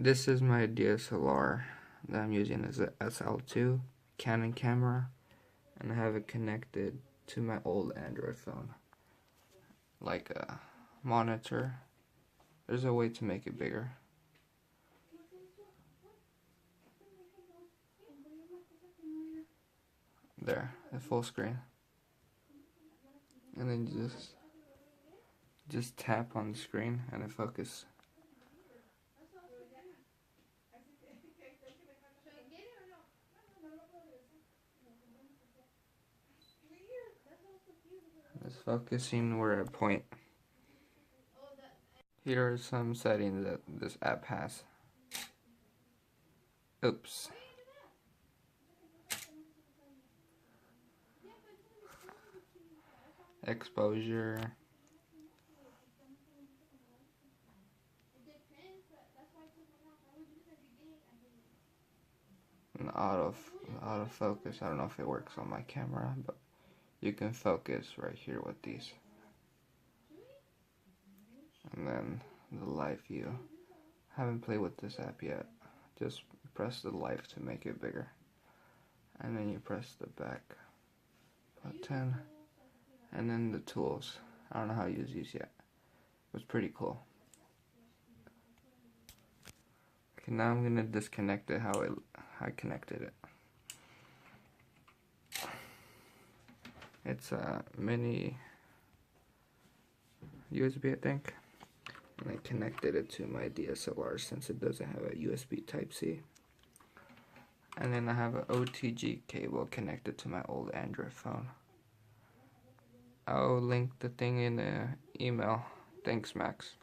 This is my DSLR that I'm using as a SL2 Canon camera, and I have it connected to my old Android phone, like a monitor. There's a way to make it bigger. There, the full screen. And then you just tap on the screen and it focuses. It's focusing where I point. Here are some settings that this app has. Oops. Exposure. And autofocus. I don't know if it works on my camera, but you can focus right here with these. And then the live view. Haven't played with this app yet. Just press the live to make it bigger. And then you press the back button. And then the tools. I don't know how to use these yet. It was pretty cool. Okay, now I'm gonna disconnect it how I connected it. It's a mini USB, I think. And I connected it to my DSLR since it doesn't have a USB Type-C. And then I have an OTG cable connected to my old Android phone. I'll link the thing in the email. Thanks, Max.